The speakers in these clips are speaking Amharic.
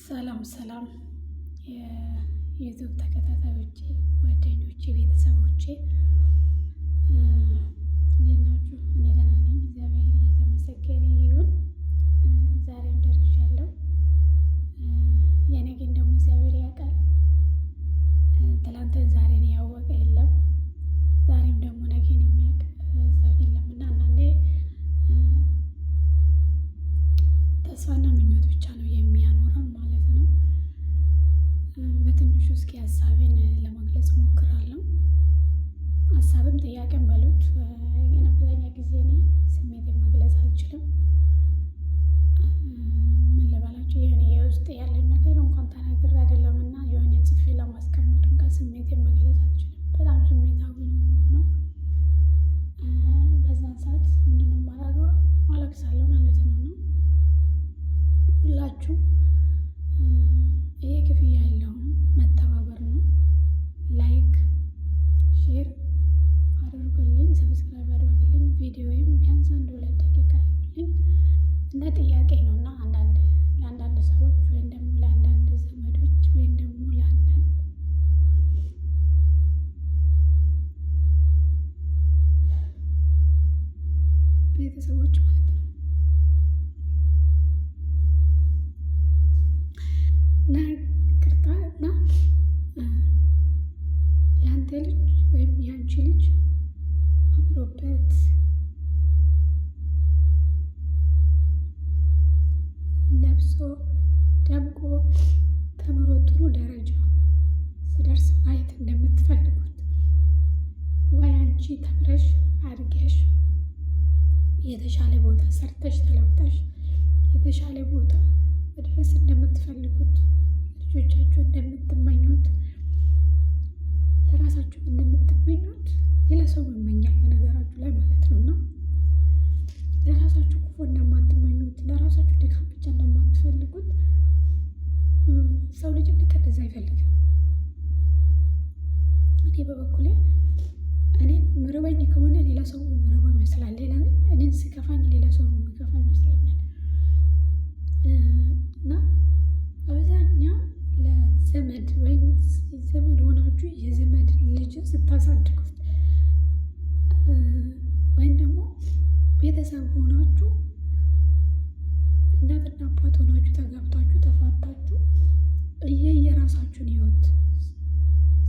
ሰላም ሰላም የዩቱብ ተከታታዮቼ፣ ጓደኞቼ፣ ቤተሰቦቼ እንዴት ናችሁ? እኔ ደህና ነኝ፣ እግዚአብሔር እየተመሰገነ ይሁን። ዛሬም ደርሻለሁ። የነገን ደግሞ እግዚአብሔር ያውቃል። ትላንትን ዛሬን ያወቀ የለም፣ ዛሬም ደግሞ ነገን የሚያውቅ ሰው የለም እና አንዳንዴ ተስፋና ምኞት ብቻ ነው የሚያኖረን ማለት ነው። በትንሹ እስኪ ሀሳቤን ለመግለጽ ሞክራለሁ። ሀሳብም ጥያቄም በሉት፣ ግን አብዛኛው ጊዜ እኔ ስሜቴን መግለጽ አልችልም። ምን ልበላችሁ፣ የሆነ የውስጥ ያለን ነገር እንኳን ተናግሬ አይደለም እና የሆነ ጽፌ ለማስቀመጥ እንኳን ስሜቴን መግለጽ አልችልም። በጣም ስሜታዊ ነው የምሆነው። በዛን ሰዓት ምንድነው የማደርገው? አለቅሳለሁ ማለት ነው። እና ሁላችሁም ይሄ ክፍያ የለውም፣ መተባበር ነው። ላይክ ሼር አድርጉልኝ፣ ሰብስክራይብ አድርጉልኝ። ቪዲዮዬም ቢያንስ 1-2 ደቂቃ ይሁንልኝ። እንደ ጥያቄ ነው እና ለአንዳንድ ሰዎች ወይም ደግሞ ለአንዳንድ ዘመዶች ወይም ደግሞ ለአንዳንድ ቤተሰቦች ማለት ነው እና ይቅርታ እና የአንተ ልጅ ወይም የአንቺ ልጅ አምሮበት ለብሶ ደምቆ ተምሮ ጥሩ ደረጃ ስደርስ ማየት እንደምትፈልጉት ወይ አንቺ ተምረሽ አድገሽ የተሻለ ቦታ ሰርተሽ ተለውጠሽ የተሻለ ቦታ መድረስ እንደምትፈልጉት ልጆቻችሁ እንደምትመኙት ለራሳችሁ እንደምትመኙት ሌላ ሰው ይመኛል በነገራችሁ ላይ ማለት ነው። እና ለራሳችሁ ክፉ እንደማትመኙት ለራሳችሁ ድካም ብቻ እንደማትፈልጉት ሰው ልጅም ልክ እንደዛ አይፈልግም። እኔ በበኩሌ እኔን ምርበኝ ከሆነ ሌላ ሰው ምርበው ይመስላል። እኔን ሲከፋኝ ሌላ ሰው የሚከፋ ይመስለኛል። እና አብዛኛው ለዘመድ ወይም ዘመድ ሆናችሁ የዘመድ ልጅ ስታሳድጉት ወይም ደግሞ ቤተሰብ ሆናችሁ እናትና አባት ሆናችሁ ተጋብታችሁ ተፋታችሁ የራሳችሁን ህይወት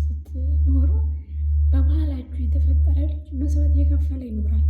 ስትኖሩ በመሀላችሁ የተፈጠረ ልጅ መስዋዕት እየከፈለ ይኖራል።